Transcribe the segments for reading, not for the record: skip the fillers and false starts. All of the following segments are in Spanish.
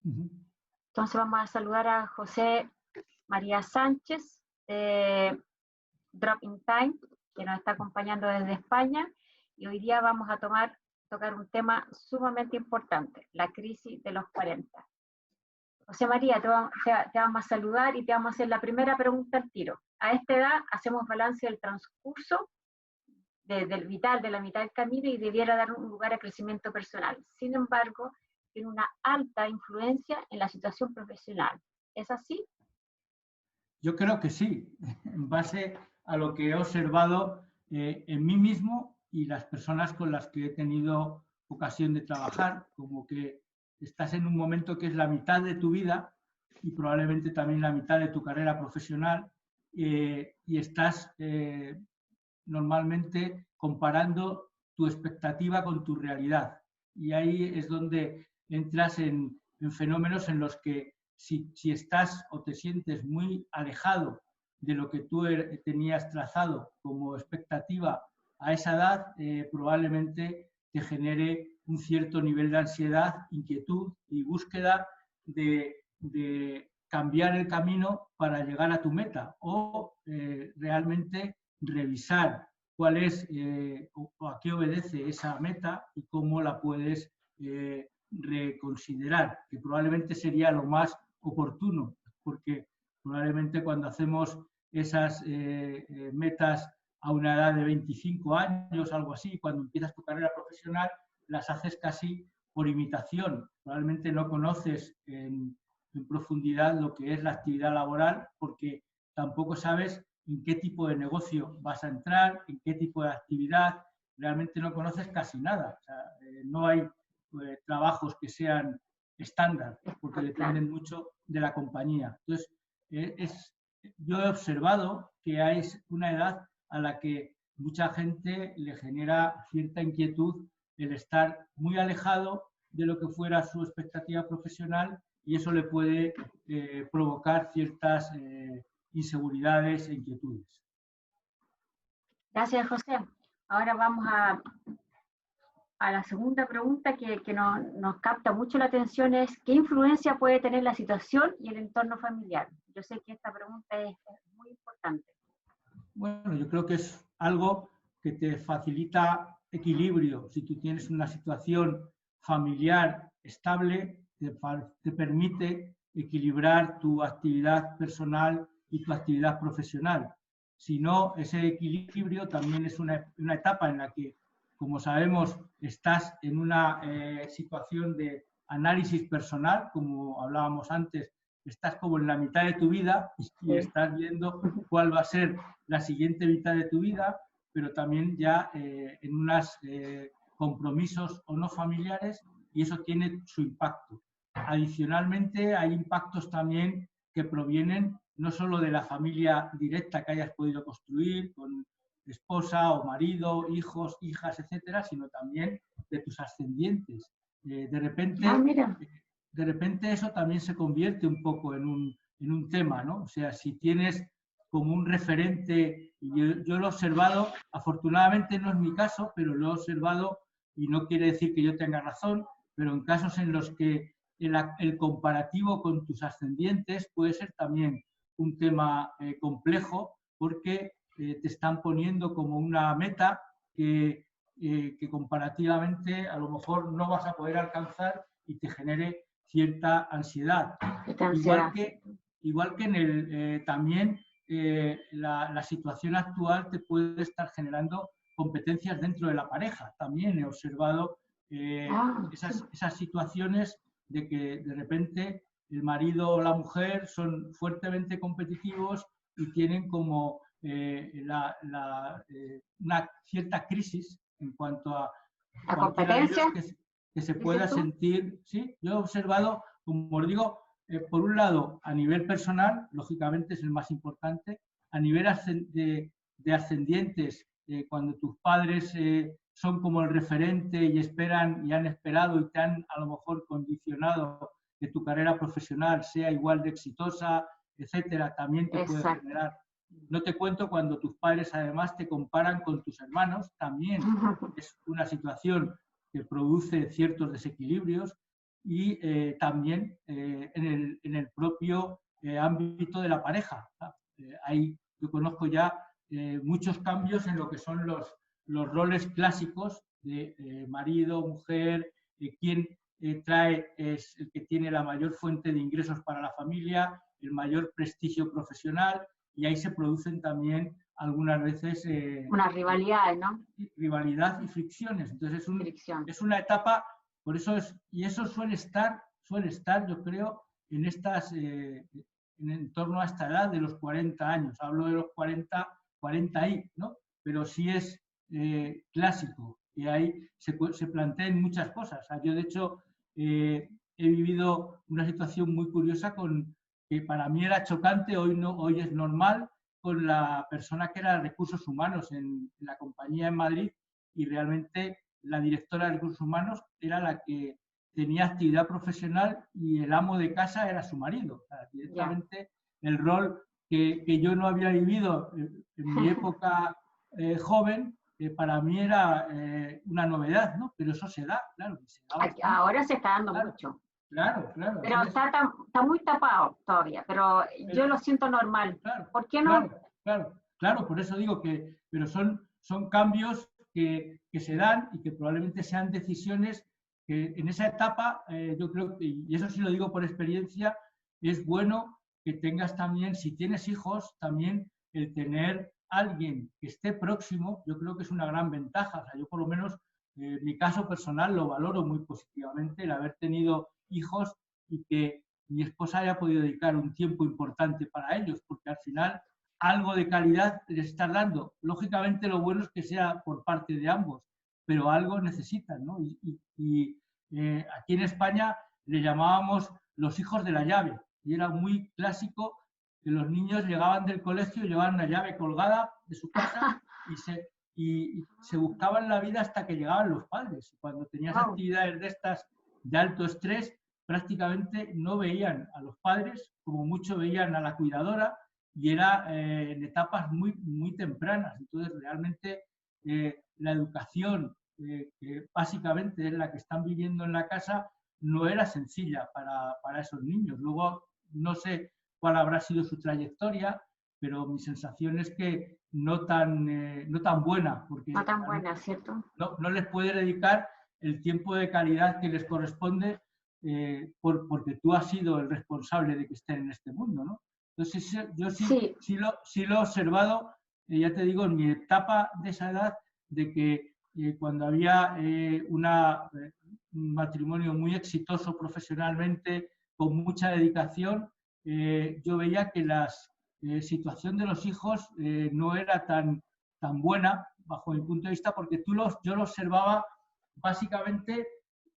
Ujú. Entonces vamos a saludar a José María Sánchez de Drop in Time, que nos está acompañando desde España, y hoy día vamos a tocar un tema sumamente importante, la crisis de los 40. José María, te vamos a saludar y te vamos a hacer la primera pregunta al tiro. A esta edad hacemos balance del transcurso del vital, de la mitad del camino, y debiera dar un lugar a crecimiento personal. Sin embargo, tiene una alta influencia en la situación profesional. ¿Es así? Yo creo que sí, en base a lo que he observado en mí mismo y las personas con las que he tenido ocasión de trabajar, como que estás en un momento que es la mitad de tu vida y probablemente también la mitad de tu carrera profesional, y estás normalmente comparando tu expectativa con tu realidad. Y ahí es donde entras en fenómenos en los que si estás o te sientes muy alejado de lo que tú tenías trazado como expectativa a esa edad, probablemente te genere un cierto nivel de ansiedad, inquietud y búsqueda de cambiar el camino para llegar a tu meta o realmente revisar cuál es o a qué obedece esa meta y cómo la puedes reconsiderar, que probablemente sería lo más oportuno, porque probablemente cuando hacemos esas metas a una edad de 25 años, algo así, cuando empiezas tu carrera profesional, las haces casi por imitación. Probablemente no conoces en profundidad lo que es la actividad laboral, porque tampoco sabes en qué tipo de negocio vas a entrar, en qué tipo de actividad, realmente no conoces casi nada. O sea, no hay trabajos que sean estándar, porque dependen mucho de la compañía. Entonces, yo he observado que hay una edad a la que mucha gente le genera cierta inquietud el estar muy alejado de lo que fuera su expectativa profesional, y eso le puede provocar ciertas inseguridades e inquietudes. Gracias, José. Ahora vamos a la segunda pregunta que nos capta mucho la atención, es ¿qué influencia puede tener la situación y el entorno familiar? Yo sé que esta pregunta es muy importante. Bueno, yo creo que es algo que te facilita equilibrio. Si tú tienes una situación familiar estable, te permite equilibrar tu actividad personal y tu actividad profesional. Si no, ese equilibrio también es una etapa en la que, como sabemos, estás en una situación de análisis personal, como hablábamos antes, estás como en la mitad de tu vida y estás viendo cuál va a ser la siguiente mitad de tu vida, pero también ya en unos compromisos o no familiares, y eso tiene su impacto. Adicionalmente, hay impactos también que provienen no solo de la familia directa que hayas podido construir con esposa o marido, hijos, hijas, etcétera, sino también de tus ascendientes. De repente eso también se convierte un poco en un tema, ¿no? O sea, si tienes como un referente, y yo lo he observado, afortunadamente no es mi caso, pero lo he observado y no quiere decir que yo tenga razón, pero en casos en los que el comparativo con tus ascendientes puede ser también un tema complejo, porque te están poniendo como una meta que comparativamente a lo mejor no vas a poder alcanzar y te genere cierta ansiedad. Igual que en también la situación actual te puede estar generando competencias dentro de la pareja. También he observado esas situaciones de que de repente el marido o la mujer son fuertemente competitivos y tienen como una cierta crisis en cuanto a cualquiera de ellos que se pueda sentir. Sí, yo he observado, como os digo, por un lado, a nivel personal, lógicamente es el más importante, a nivel de ascendientes, cuando tus padres son como el referente y esperan y han esperado y te han a lo mejor condicionado que tu carrera profesional sea igual de exitosa, etcétera, también te puede generar. No te cuento cuando tus padres además te comparan con tus hermanos, también es una situación que produce ciertos desequilibrios. y también en el propio ámbito de la pareja. Yo conozco ya muchos cambios en lo que son los roles clásicos de marido, mujer, quién trae es el que tiene la mayor fuente de ingresos para la familia, el mayor prestigio profesional, y ahí se producen también algunas veces una rivalidad, ¿no? Rivalidad y fricciones. Entonces es una etapa, por eso y eso suele estar, yo creo, en torno a esta edad de los 40 años. Hablo de los 40 y, ¿no? Pero sí es clásico, y ahí se plantean muchas cosas. O sea, yo, de hecho, he vivido una situación muy curiosa que para mí era chocante, hoy es normal, con la persona que era de recursos humanos en la compañía en Madrid, y realmente la directora de recursos humanos era la que tenía actividad profesional y el amo de casa era su marido. O sea, directamente el rol que yo no había vivido en mi época joven, para mí era una novedad, ¿no? Pero eso se da, claro. Ahora se está dando mucho. Claro. Pero está muy tapado todavía, pero yo lo siento normal. Claro, ¿por qué no? Claro, por eso digo pero son cambios que se dan y que probablemente sean decisiones que en esa etapa, yo creo que, y eso sí lo digo por experiencia, es bueno que tengas también, si tienes hijos, también el tener alguien que esté próximo, yo creo que es una gran ventaja. O sea, yo por lo menos, en mi caso personal, lo valoro muy positivamente, el haber tenido hijos y que mi esposa haya podido dedicar un tiempo importante para ellos, porque al final algo de calidad les están dando. Lógicamente lo bueno es que sea por parte de ambos, pero algo necesitan, ¿no? Y aquí en España le llamábamos los hijos de la llave, y era muy clásico que los niños llegaban del colegio y llevaban una llave colgada de su casa y se buscaban la vida hasta que llegaban los padres. Cuando tenías actividades de estas de alto estrés, prácticamente no veían a los padres, como mucho veían a la cuidadora, y era en etapas muy tempranas. Entonces, realmente la educación, que básicamente es la que están viviendo en la casa, no era sencilla para esos niños. Luego, no sé cuál habrá sido su trayectoria, pero mi sensación es que no tan buena, porque no tan buena, ¿cierto? No les puede dedicar el tiempo de calidad que les corresponde, porque tú has sido el responsable de que estén en este mundo, ¿no? Entonces, yo sí lo he observado, ya te digo, en mi etapa de esa edad, de que cuando había un matrimonio muy exitoso profesionalmente, con mucha dedicación, yo veía que la situación de los hijos no era tan buena, bajo mi punto de vista, porque yo lo observaba básicamente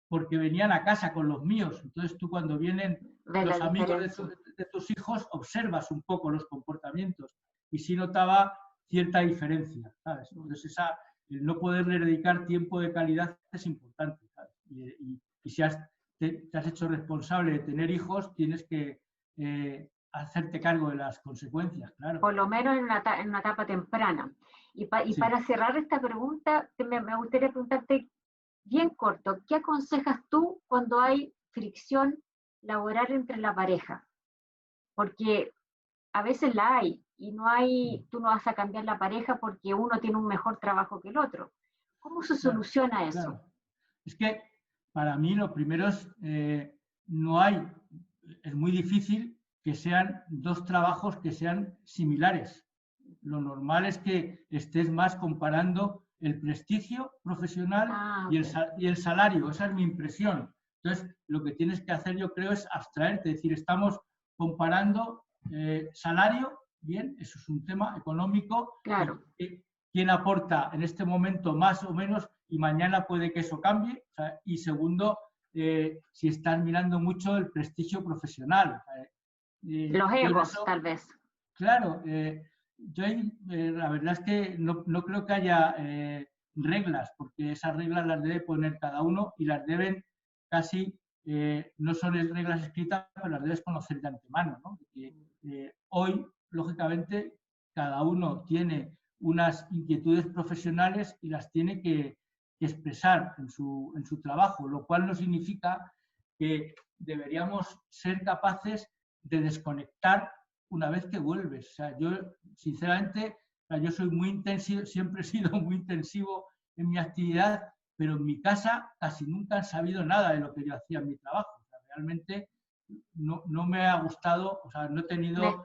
porque venían a casa con los míos. Entonces tú, cuando vienen los amigos de tus hijos, observas un poco los comportamientos, y sí notaba cierta diferencia, ¿sabes? Entonces el no poderle dedicar tiempo de calidad es importante, ¿sabes? Y si te has hecho responsable de tener hijos, tienes que hacerte cargo de las consecuencias, claro. Por lo menos en una etapa temprana. Y para cerrar esta pregunta, me gustaría preguntarte bien corto, ¿qué aconsejas tú cuando hay fricción laboral entre la pareja? Porque a veces la hay, y tú no vas a cambiar la pareja porque uno tiene un mejor trabajo que el otro. ¿Cómo se soluciona eso? Claro. Es que para mí lo primero es, es muy difícil que sean dos trabajos que sean similares. Lo normal es que estés más comparando el prestigio profesional y el salario. Esa es mi impresión. Entonces, lo que tienes que hacer, yo creo, es abstraerte, es decir, estamos comparando salario, bien, eso es un tema económico. Claro. ¿Quién aporta en este momento más o menos? Y mañana puede que eso cambie. O sea, y segundo, si estás mirando mucho el prestigio profesional. Los egos, tal vez. Claro, yo la verdad es que no creo que haya reglas, porque esas reglas las debe poner cada uno, y las deben casi, no son reglas escritas, pero las debes conocer de antemano, ¿no? Hoy, lógicamente, cada uno tiene unas inquietudes profesionales y las tiene que expresar en su trabajo, lo cual no significa que deberíamos ser capaces de desconectar una vez que vuelves. O sea, yo, sinceramente, yo soy muy intensivo, siempre he sido muy intensivo en mi actividad, pero en mi casa casi nunca han sabido nada de lo que yo hacía en mi trabajo. O sea, realmente no me ha gustado, o sea, no he tenido...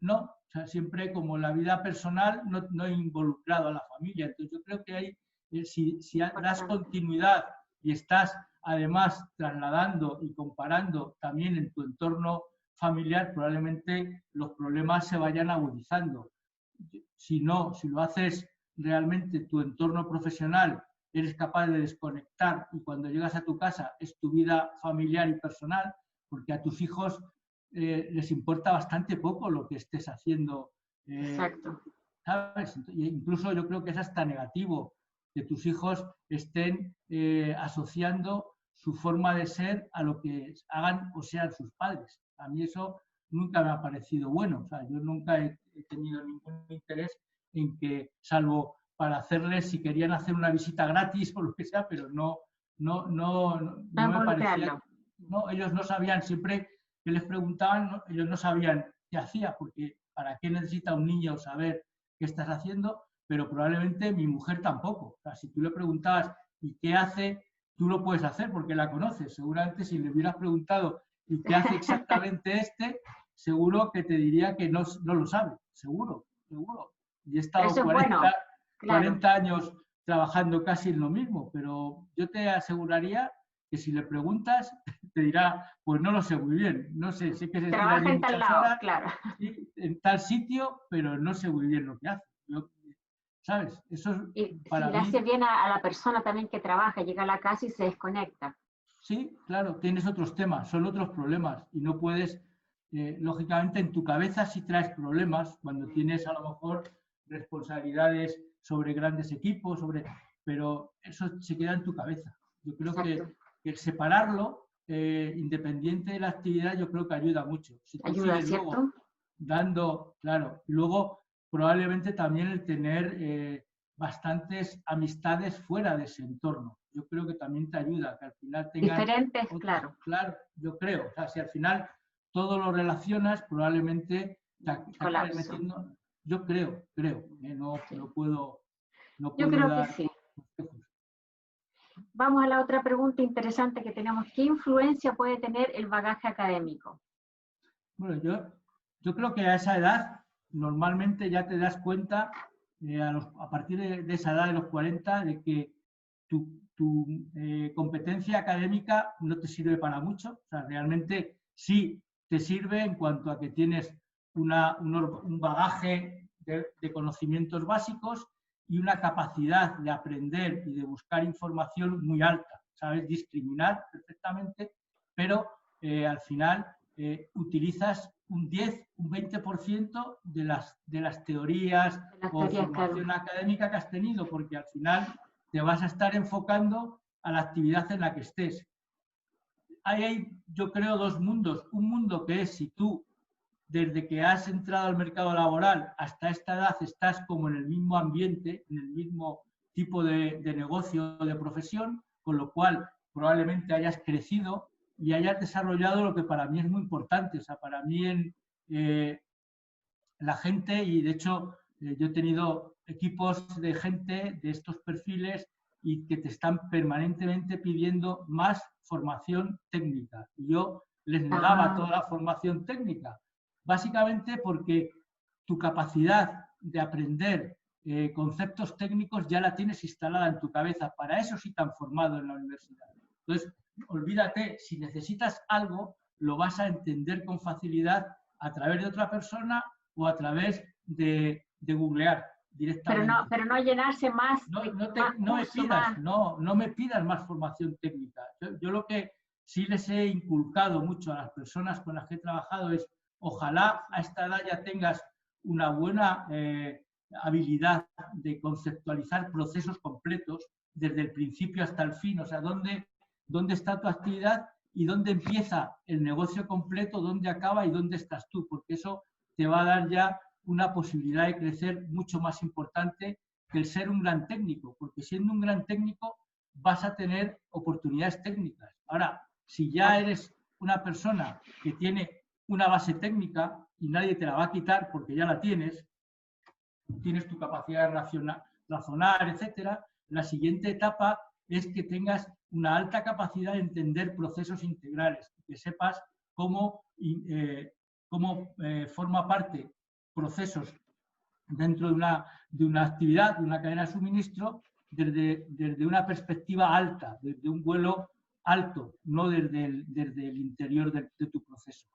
no, o sea, siempre como la vida personal no he involucrado a la familia. Entonces yo creo que hay, si das continuidad y estás además trasladando y comparando también en tu entorno familiar, probablemente los problemas se vayan agudizando. Si no, si lo haces realmente tu entorno profesional, eres capaz de desconectar y cuando llegas a tu casa es tu vida familiar y personal, porque a tus hijos les importa bastante poco lo que estés haciendo. Exacto. ¿Sabes? Incluso yo creo que es hasta negativo que tus hijos estén asociando su forma de ser a lo que hagan o sean sus padres. A mí eso nunca me ha parecido bueno. O sea, yo nunca he tenido ningún interés en que, salvo para hacerles, si querían hacer una visita gratis o lo que sea, pero no me parecía... No, ellos no sabían, siempre que les preguntaban, ellos no sabían qué hacía, porque ¿para qué necesita un niño saber qué estás haciendo? Pero probablemente mi mujer tampoco. O sea, si tú le preguntabas ¿y qué hace? Tú lo puedes hacer porque la conoces. Seguramente si le hubieras preguntado ¿y qué hace exactamente seguro que te diría que no lo sabe. Seguro. Y he estado 40 años trabajando casi en lo mismo, pero yo te aseguraría que si le preguntas, te dirá, pues no lo sé muy bien, no sé, sé que se tira allí muchas horas, en tal sitio, pero no sé muy bien lo que hace. ¿Sabes? Eso es para mí... le hace bien a la persona también que trabaja, llega a la casa y se desconecta. Sí, claro, tienes otros temas, son otros problemas y no puedes, lógicamente en tu cabeza sí traes problemas cuando tienes a lo mejor responsabilidades sobre grandes equipos, pero eso se queda en tu cabeza. Yo creo que el separarlo, independiente de la actividad, yo creo que ayuda mucho. Si tú ayuda, ¿cierto? Luego dando, claro, luego probablemente también el tener bastantes amistades fuera de ese entorno. Yo creo que también te ayuda, que al final tengas... Diferentes, claro. Claro, yo creo. O sea, si al final todo lo relacionas, probablemente te acabes metiendo... Yo creo, no puedo yo creo dar... que sí. Vamos a la otra pregunta interesante que tenemos. ¿Qué influencia puede tener el bagaje académico? Bueno, yo creo que a esa edad normalmente ya te das cuenta, a partir de esa edad de los 40, de que tu competencia académica no te sirve para mucho. O sea, realmente sí te sirve en cuanto a que tienes un bagaje de conocimientos básicos y una capacidad de aprender y de buscar información muy alta. Sabes discriminar perfectamente, pero al final utilizas un 10, un 20% de las teorías o formación académica que has tenido, porque al final te vas a estar enfocando a la actividad en la que estés. Hay, yo creo, dos mundos. Un mundo que es si tú, desde que has entrado al mercado laboral hasta esta edad, estás como en el mismo ambiente, en el mismo tipo de negocio, de profesión, con lo cual probablemente hayas crecido y hayas desarrollado lo que para mí es muy importante. O sea, para mí la gente, y de hecho yo he tenido equipos de gente de estos perfiles y que te están permanentemente pidiendo más formación técnica. Y yo les negaba toda la formación técnica, básicamente porque tu capacidad de aprender conceptos técnicos ya la tienes instalada en tu cabeza. Para eso sí te han formado en la universidad. Entonces, olvídate, si necesitas algo, lo vas a entender con facilidad a través de otra persona o a través de googlear directamente. Pero no llenarse más. No me pidas más formación técnica. Yo lo que sí les he inculcado mucho a las personas con las que he trabajado es, ojalá a esta edad ya tengas una buena habilidad de conceptualizar procesos completos desde el principio hasta el fin. O sea, dónde está tu actividad y dónde empieza el negocio completo, dónde acaba y dónde estás tú, porque eso te va a dar ya una posibilidad de crecer mucho más importante que el ser un gran técnico, porque siendo un gran técnico vas a tener oportunidades técnicas. Ahora, Si ya eres una persona que tiene una base técnica y nadie te la va a quitar porque ya la tienes tu capacidad de razonar, etcétera, la siguiente etapa es que tengas una alta capacidad de entender procesos integrales, que sepas cómo forma parte procesos dentro de una actividad, de una cadena de suministro, desde una perspectiva alta, desde un vuelo alto, no desde el interior de tu proceso.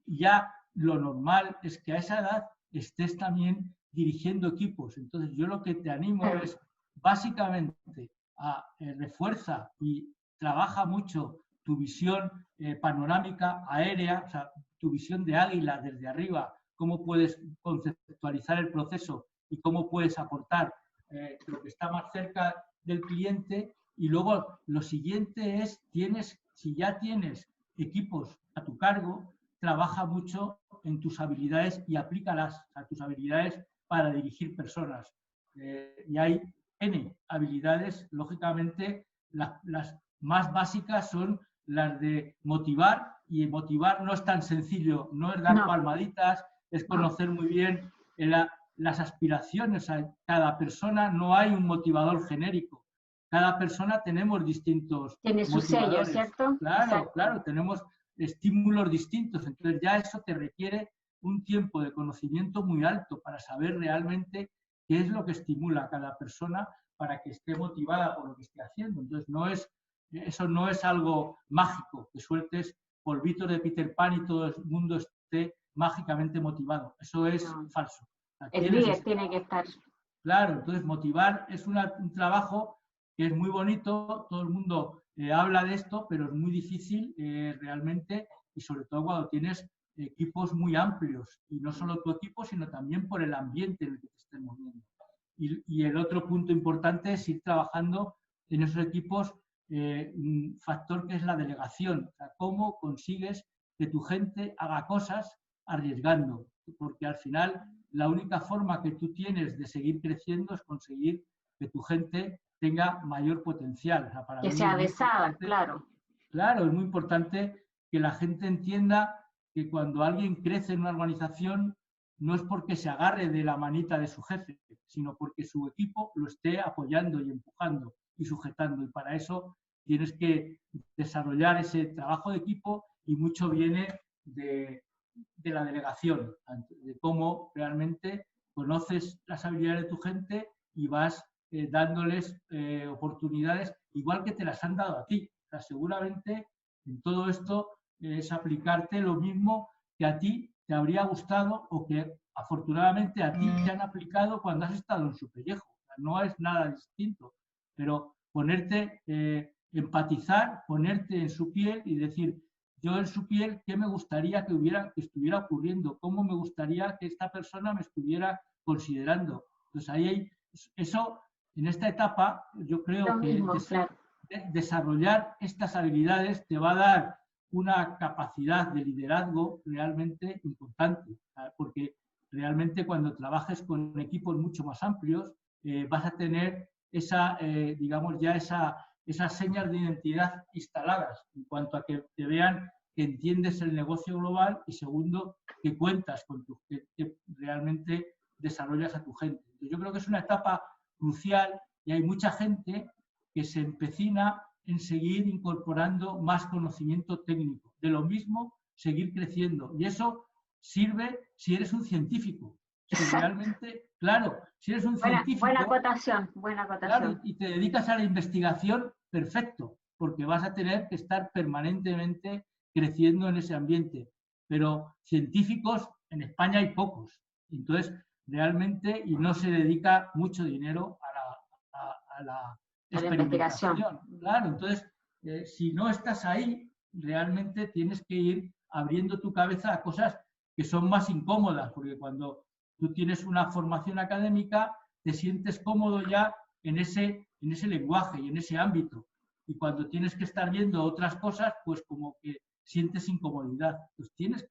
Y ya lo normal es que a esa edad estés también dirigiendo equipos. Entonces, yo lo que te animo es, básicamente, refuerza y trabaja mucho tu visión panorámica, aérea, o sea, tu visión de águila desde arriba, cómo puedes conceptualizar el proceso y cómo puedes aportar lo que está más cerca del cliente. Y luego lo siguiente es, si ya tienes equipos a tu cargo, trabaja mucho en tus habilidades y aplícalas a tus habilidades para dirigir personas. Y hay N habilidades, lógicamente, las más básicas son las de motivar, y motivar no es tan sencillo, no es dar palmaditas, es conocer muy bien las aspiraciones a cada persona. No hay un motivador genérico. Cada persona tenemos distintos tiene su sello, ¿cierto? Claro, exacto. Claro, tenemos estímulos distintos. Entonces ya eso te requiere un tiempo de conocimiento muy alto para saber realmente qué es lo que estimula a cada persona para que esté motivada por lo que esté haciendo. Entonces eso no es algo mágico, que sueltes polvitos de Peter Pan y todo el mundo esté mágicamente motivado. Eso es falso. El líder tiene que estar. Claro, entonces motivar es un trabajo que es muy bonito, todo el mundo habla de esto, pero es muy difícil realmente, y sobre todo cuando tienes equipos muy amplios, y no solo tu equipo, sino también por el ambiente en el que te estés moviendo. Y el otro punto importante es ir trabajando en esos equipos un factor que es la delegación. O sea, cómo consigues que tu gente haga cosas arriesgando, porque al final la única forma que tú tienes de seguir creciendo es conseguir que tu gente tenga mayor potencial. O sea, para que sea avesada, claro. Claro, es muy importante que la gente entienda que cuando alguien crece en una organización no es porque se agarre de la manita de su jefe, sino porque su equipo lo esté apoyando y empujando y sujetando. Y para eso tienes que desarrollar ese trabajo de equipo, y mucho viene de la delegación, de cómo realmente conoces las habilidades de tu gente y vas dándoles oportunidades igual que te las han dado a ti. O sea, seguramente en todo esto es aplicarte lo mismo que a ti te habría gustado o que afortunadamente a ti te han aplicado cuando has estado en su pellejo. O sea, no es nada distinto, pero ponerte, empatizar, ponerte en su piel y decir, yo en su piel, ¿qué me gustaría que estuviera ocurriendo? ¿Cómo me gustaría que esta persona me estuviera considerando? Entonces ahí hay eso, en esta etapa, yo creo que desarrollar estas habilidades te va a dar una capacidad de liderazgo realmente importante, porque realmente cuando trabajes con equipos mucho más amplios, vas a tener digamos, ya esas señas de identidad instaladas en cuanto a que te vean que entiendes el negocio global, y segundo, que cuentas con que realmente desarrollas a tu gente. Yo creo que es una etapa crucial, y hay mucha gente que se empecina en seguir incorporando más conocimiento técnico. De lo mismo, seguir creciendo. Y eso sirve si eres un científico. Si realmente, claro, si eres un científico... Buena acotación, buena acotación. Claro, y te dedicas a la investigación, perfecto, porque vas a tener que estar permanentemente creciendo en ese ambiente. Pero científicos en España hay pocos. Entonces, realmente, y no se dedica mucho dinero a la experimentación. Claro, entonces, si no estás ahí, realmente tienes que ir abriendo tu cabeza a cosas que son más incómodas, porque cuando tú tienes una formación académica, te sientes cómodo ya en ese lenguaje y en ese ámbito. Y cuando tienes que estar viendo otras cosas, pues como que sientes incomodidad. Pues tienes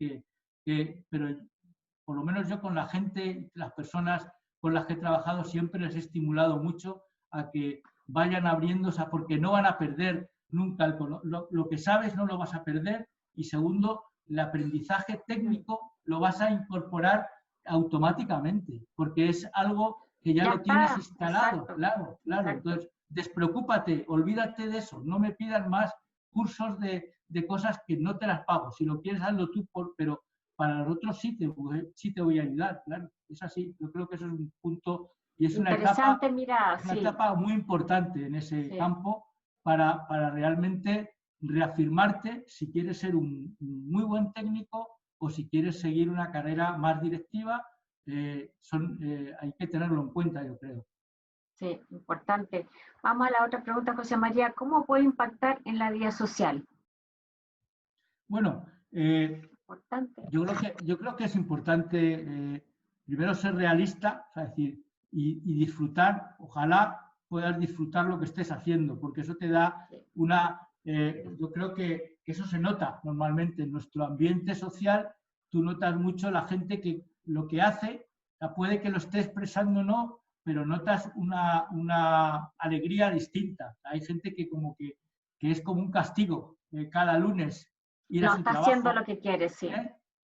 pero por lo menos yo con la gente, las personas con las que he trabajado, siempre les he estimulado mucho a que vayan abriéndose, porque no van a perder nunca lo que sabes no lo vas a perder, y segundo, el aprendizaje técnico lo vas a incorporar automáticamente, porque es algo que ya lo tienes instalado. Exacto, claro. exacto. Entonces, despreocúpate, olvídate de eso, no me pidas más cursos de cosas que no te las pago. Si lo quieres, hazlo tú, pero para los otros sí te voy a ayudar, claro. Es así, yo creo que eso es un punto y es una etapa muy importante en ese campo para realmente reafirmarte si quieres ser un muy buen técnico o si quieres seguir una carrera más directiva. Hay que tenerlo en cuenta, yo creo. Sí, importante. Vamos a la otra pregunta, José María. ¿Cómo puede impactar en la vida social? Bueno, yo creo que es importante primero ser realista, o sea, decir, y disfrutar. Ojalá puedas disfrutar lo que estés haciendo, porque eso te da yo creo que eso se nota normalmente en nuestro ambiente social. Tú notas mucho la gente que lo que hace, puede que lo esté expresando o no, pero notas una alegría distinta. Hay gente que es como un castigo, cada lunes ir a su trabajo. No está haciendo lo que quiere, sí.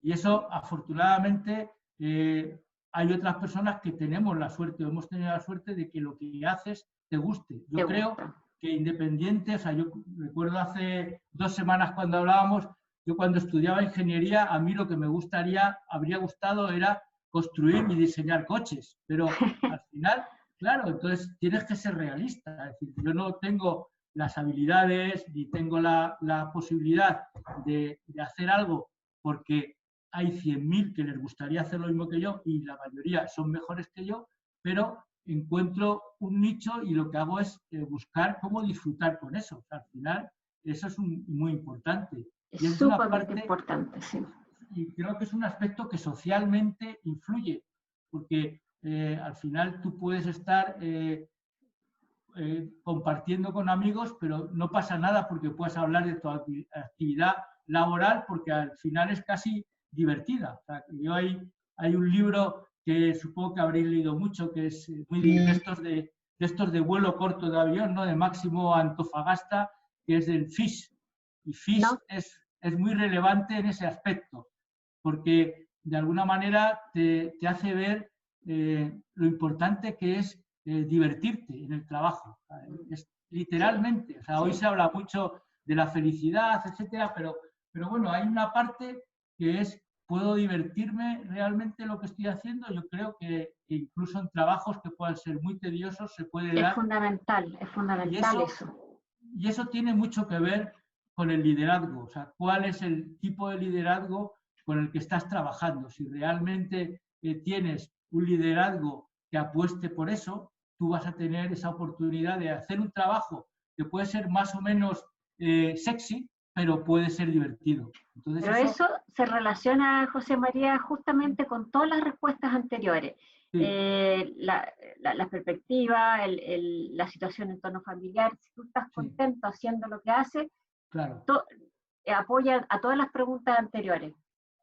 Y eso, afortunadamente, hay otras personas que tenemos la suerte, o hemos tenido la suerte de que lo que haces te guste. Yo creo que independiente, o sea, yo recuerdo hace 2 semanas cuando hablábamos, yo cuando estudiaba ingeniería, a mí lo que me habría gustado era construir y diseñar coches, pero al final, claro, entonces tienes que ser realista. Es decir, yo no tengo las habilidades ni tengo la posibilidad de hacer algo porque hay 100.000 que les gustaría hacer lo mismo que yo y la mayoría son mejores que yo, pero encuentro un nicho y lo que hago es buscar cómo disfrutar con eso. O sea, al final, eso es muy importante. Es súper importante, sí. Y creo que es un aspecto que socialmente influye, porque al final tú puedes estar compartiendo con amigos, pero no pasa nada porque puedas hablar de tu actividad laboral, porque al final es casi divertida. O sea, hay un libro que supongo que habréis leído mucho, que es de estos de vuelo corto de avión, ¿no? De Máximo Antofagasta, que es del FISH. Y FISH es muy relevante en ese aspecto, porque de alguna manera te hace ver lo importante que es divertirte en el trabajo. Es, literalmente, o sea, hoy se habla mucho de la felicidad, etcétera, pero bueno, hay una parte que es, ¿puedo divertirme realmente en lo que estoy haciendo? Yo creo que incluso en trabajos que puedan ser muy tediosos se puede dar. Es fundamental eso. Y eso tiene mucho que ver con el liderazgo, o sea, cuál es el tipo de liderazgo con el que estás trabajando. Si realmente tienes un liderazgo que apueste por eso, tú vas a tener esa oportunidad de hacer un trabajo que puede ser más o menos sexy, pero puede ser divertido. Entonces, pero eso se relaciona, José María, justamente con todas las respuestas anteriores. Sí. La perspectiva, la situación en torno familiar. Si tú estás contento haciendo lo que haces, claro, apoya a todas las preguntas anteriores.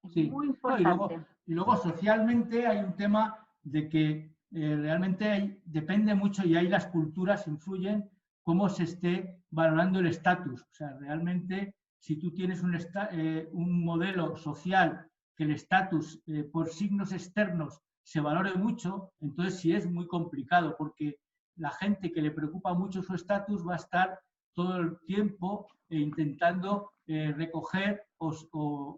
Sí. Muy importante. No, y luego socialmente hay un tema de que realmente depende mucho, y ahí las culturas influyen, cómo se esté valorando el estatus. O sea, realmente, si tú tienes un modelo social que el estatus por signos externos se valore mucho, entonces sí es muy complicado, porque la gente que le preocupa mucho su estatus va a estar todo el tiempo intentando recoger o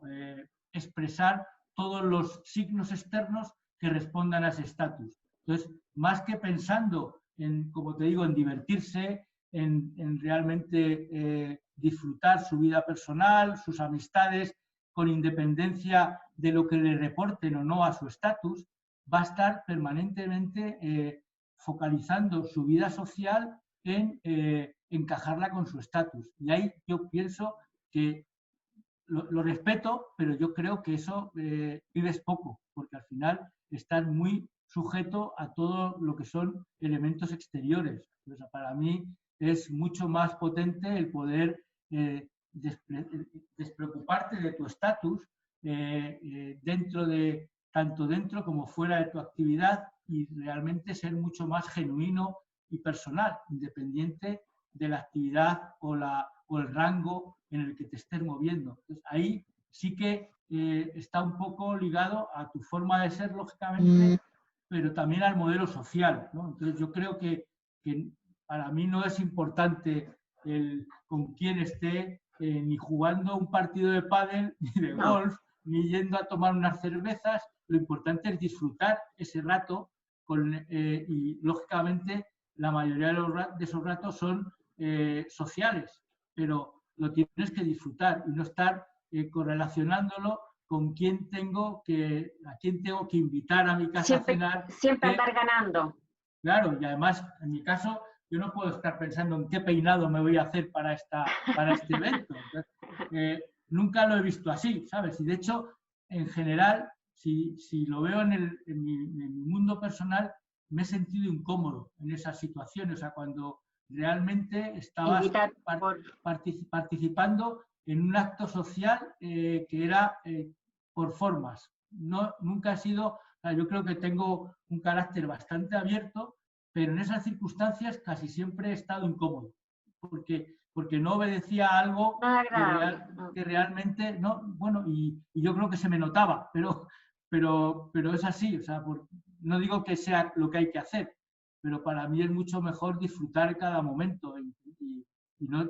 expresar todos los signos externos que respondan a ese estatus. Entonces, más que pensando en, como te digo, en divertirse, en realmente disfrutar su vida personal, sus amistades, con independencia de lo que le reporten o no a su estatus, va a estar permanentemente focalizando su vida social en encajarla con su estatus. Y ahí yo pienso que lo respeto, pero yo creo que eso vives poco, porque al final estás muy sujeto a todo lo que son elementos exteriores. Entonces, para mí es mucho más potente el poder despreocuparte de tu estatus tanto dentro como fuera de tu actividad, y realmente ser mucho más genuino y personal, independiente de la actividad o o el rango en el que te estés moviendo. Entonces, ahí sí que está un poco ligado a tu forma de ser, lógicamente, pero también al modelo social, ¿no? Entonces, yo creo que para mí no es importante con quién esté, ni jugando un partido de pádel, ni de golf, ni yendo a tomar unas cervezas. Lo importante es disfrutar ese rato y, lógicamente, la mayoría de esos ratos son sociales, pero lo tienes que disfrutar y no estar correlacionándolo con a quién tengo que invitar a mi casa a cenar. Siempre andar ganando. Claro, y además, en mi caso, yo no puedo estar pensando en qué peinado me voy a hacer para este evento. Entonces, nunca lo he visto así, ¿sabes? Y de hecho, en general, si lo veo en mi mundo personal, me he sentido incómodo en esas situaciones. O sea, cuando realmente estabas participando en un acto social que era por formas. Nunca he sido... Yo creo que tengo un carácter bastante abierto, pero en esas circunstancias casi siempre he estado incómodo, porque no obedecía a algo que realmente, no, bueno, y yo creo que se me notaba, pero es así, o sea, no digo que sea lo que hay que hacer, pero para mí es mucho mejor disfrutar cada momento y no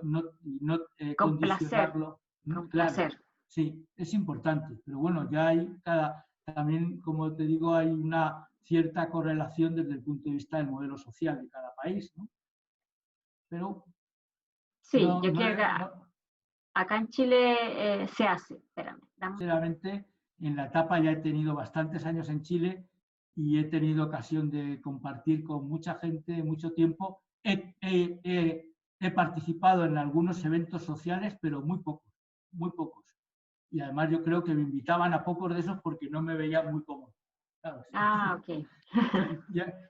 condicionarlo. Con placer. Sí, es importante, pero bueno, ya hay también, como te digo, hay una cierta correlación desde el punto de vista del modelo social de cada país, ¿no? Pero sí, acá en Chile se hace. Espérame. Sinceramente, en la etapa ya he tenido bastantes años en Chile y he tenido ocasión de compartir con mucha gente mucho tiempo. He participado en algunos eventos sociales, pero muy pocos, muy pocos. Y además yo creo que me invitaban a pocos de esos porque no me veía muy cómodo, ¿sabes? Ok.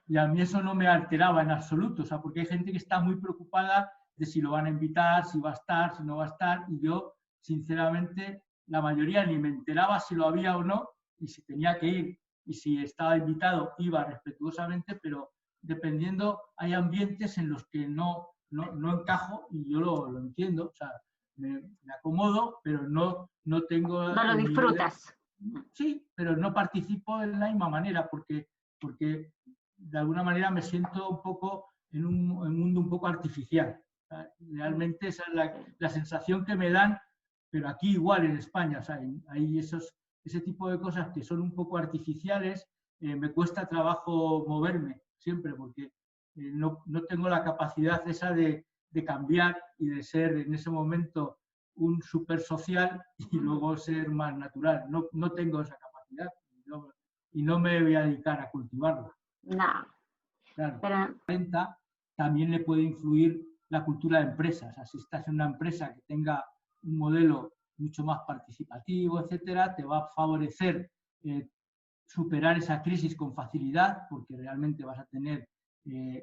y a mí eso no me alteraba en absoluto, o sea, porque hay gente que está muy preocupada de si lo van a invitar, si va a estar, si no va a estar, y yo, sinceramente, la mayoría ni me enteraba si lo había o no, y si tenía que ir, y si estaba invitado, iba respetuosamente, pero dependiendo, hay ambientes en los que no encajo, y yo lo entiendo, o sea, me acomodo, pero no tengo... No lo disfrutas. Sí, pero no participo de la misma manera, porque de alguna manera me siento un poco en un mundo un poco artificial. Realmente esa es la sensación que me dan, pero aquí igual en España, o sea, hay ese tipo de cosas que son un poco artificiales. Me cuesta trabajo moverme siempre, porque no tengo la capacidad esa de cambiar y de ser en ese momento un súper social y luego ser más natural. No tengo esa capacidad y no me voy a dedicar a cultivarla. No. Claro, también le puede influir la cultura de empresas. O sea, si estás en una empresa que tenga un modelo mucho más participativo, etcétera, te va a favorecer superar esa crisis con facilidad, porque realmente vas a tener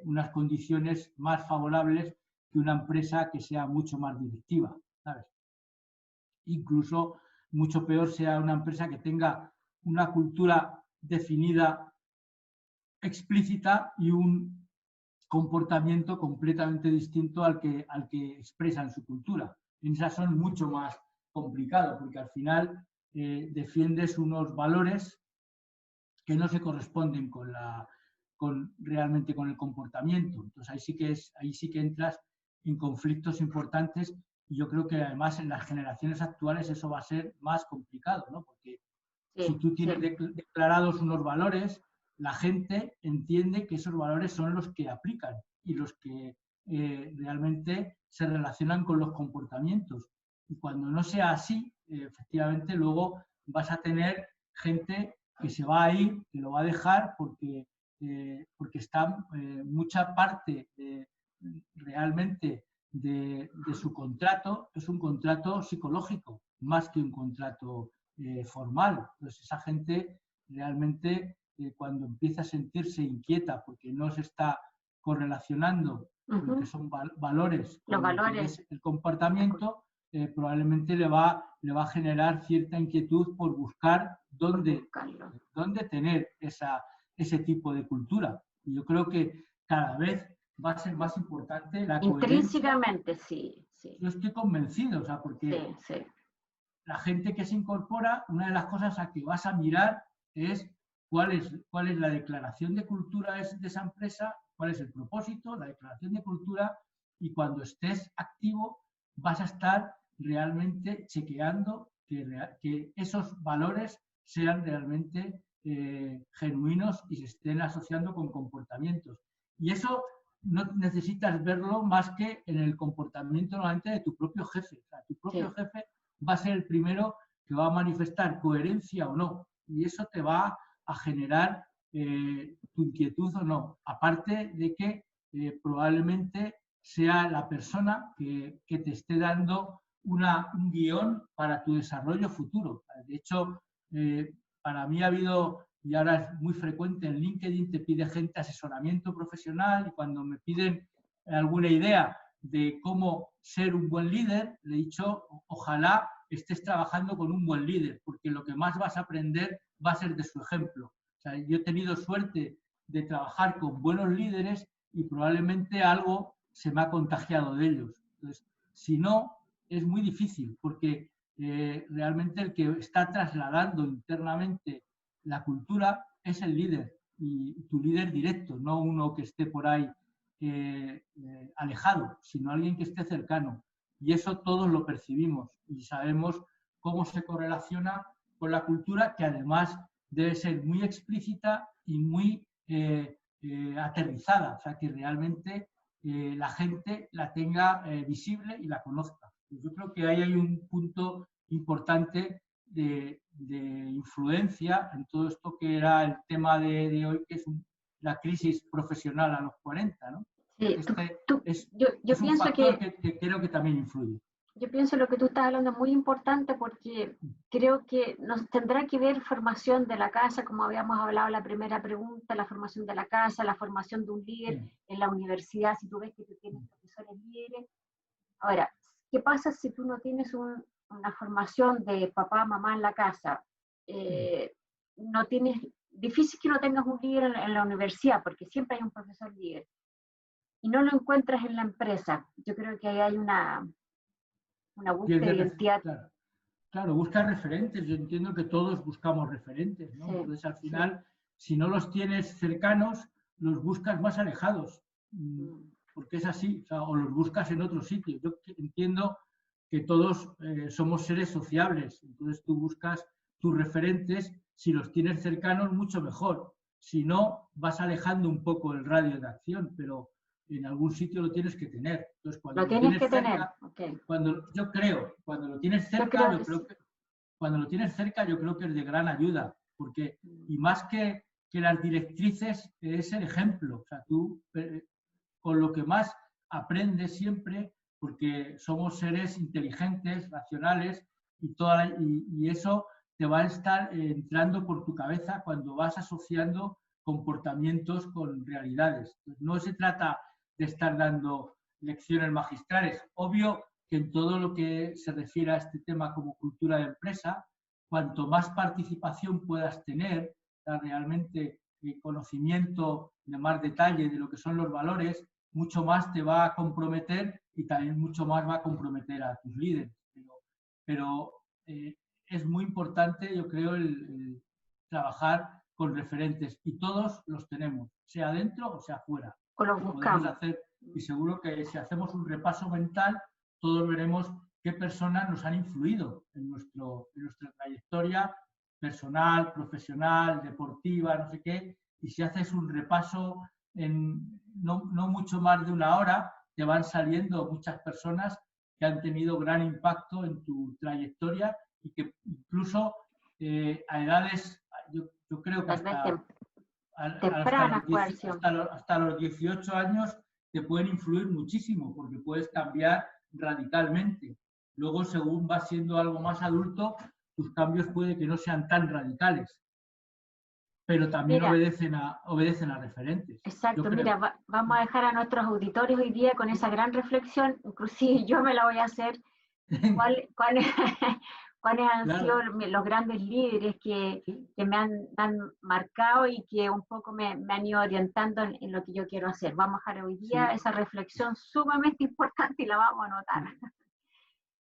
unas condiciones más favorables que una empresa que sea mucho más directiva, ¿sabes? Incluso mucho peor sea una empresa que tenga una cultura definida, explícita y un comportamiento completamente distinto al que expresan su cultura. Esas son mucho más complicados, porque al final defiendes unos valores que no se corresponden realmente con el comportamiento. Entonces ahí sí que entras en conflictos importantes, y yo creo que además en las generaciones actuales eso va a ser más complicado, ¿no? Porque si tú tienes declarados unos valores, la gente entiende que esos valores son los que aplican y los que realmente se relacionan con los comportamientos. Y cuando no sea así, efectivamente luego vas a tener gente que se va a ir, que lo va a dejar porque está mucha parte realmente de su contrato, es un contrato psicológico, más que un contrato formal. Entonces esa gente realmente cuando empieza a sentirse inquieta porque no se está correlacionando lo que son valores con lo que es el comportamiento, probablemente le va a generar cierta inquietud por buscar dónde tener ese tipo de cultura. Y yo creo que cada vez va a ser más importante la coherencia. Intrínsecamente, sí. sí. Yo estoy convencido, o sea, porque la gente que se incorpora, una de las cosas a que vas a mirar es cuál es la declaración de cultura de esa empresa, cuál es el propósito, la declaración de cultura, y cuando estés activo vas a estar realmente chequeando que esos valores sean realmente genuinos y se estén asociando con comportamientos. Y eso no necesitas verlo más que en el comportamiento normalmente de tu propio jefe. O sea, tu propio jefe va a ser el primero que va a manifestar coherencia o no. Y eso te va a generar tu inquietud o no. Aparte de que probablemente sea la persona que te esté dando un guión para tu desarrollo futuro. De hecho, para mí ha habido, y ahora es muy frecuente en LinkedIn, te pide gente asesoramiento profesional, y cuando me piden alguna idea de cómo ser un buen líder, le he dicho, ojalá estés trabajando con un buen líder, porque lo que más vas a aprender va a ser de su ejemplo. O sea, yo he tenido suerte de trabajar con buenos líderes y probablemente algo se me ha contagiado de ellos. Entonces, si no, es muy difícil, porque realmente el que está trasladando internamente la cultura es el líder, y tu líder directo, no uno que esté por ahí alejado, sino alguien que esté cercano. Y eso todos lo percibimos y sabemos cómo se correlaciona con la cultura, que además debe ser muy explícita y muy aterrizada, o sea, que realmente la gente la tenga visible y la conozca. Yo creo que ahí hay un punto importante de influencia en todo esto que era el tema de hoy, que es la crisis profesional a los 40, ¿no? Sí, es un factor que creo que también influye. Yo pienso lo que tú estás hablando es muy importante, porque creo que nos tendrá que ver formación de la casa, como habíamos hablado en la primera pregunta, la formación de la casa, la formación de un líder en la universidad, si tú ves que tú tienes profesores líderes. Ahora, ¿qué pasa si tú no tienes una formación de papá, mamá en la casa? No tienes, difícil que no tengas un líder en la universidad, porque siempre hay un profesor líder, y no lo encuentras en la empresa. Yo creo que ahí hay una búsqueda de identidad. Claro, busca referentes. Yo entiendo que todos buscamos referentes, ¿no? Entonces, al final, si no los tienes cercanos, los buscas más alejados, porque es así, o los buscas en otro sitio. Yo entiendo que todos somos seres sociables, entonces tú buscas tus referentes, si los tienes cercanos, mucho mejor. Si no, vas alejando un poco el radio de acción, pero en algún sitio lo tienes que tener. Entonces, cuando lo tienes que cerca, tener. Cuando lo tienes cerca, cuando lo tienes cerca, yo creo que es de gran ayuda, porque, y más que las directrices, es el ejemplo. O sea, tú, con lo que más aprendes siempre, porque somos seres inteligentes, racionales, y eso te va a estar entrando por tu cabeza cuando vas asociando comportamientos con realidades. No se trata de estar dando lecciones magistrales. Obvio que en todo lo que se refiere a este tema como cultura de empresa, cuanto más participación puedas tener, realmente conocimiento de más detalle de lo que son los valores, mucho más te va a comprometer y también mucho más va a comprometer a tus líderes. Pero es muy importante, yo creo, el trabajar con referentes, y todos los tenemos, sea dentro o sea fuera. O los buscamos. Y seguro que si hacemos un repaso mental, todos veremos qué personas nos han influido en nuestra trayectoria personal, profesional, deportiva, no sé qué. Y si haces un repaso en no mucho más de una hora, te van saliendo muchas personas que han tenido gran impacto en tu trayectoria, y que incluso a edades, yo creo que hasta los 18 años te pueden influir muchísimo, porque puedes cambiar radicalmente. Luego, según vas siendo algo más adulto, tus cambios puede que no sean tan radicales, pero también obedecen a referentes. Exacto, mira, vamos a dejar a nuestros auditores hoy día con esa gran reflexión, inclusive yo me la voy a hacer. cuáles han Claro. sido los grandes líderes que me han marcado y que un poco me han ido orientando en lo que yo quiero hacer. Vamos a dejar hoy día esa reflexión sumamente importante y la vamos a anotar.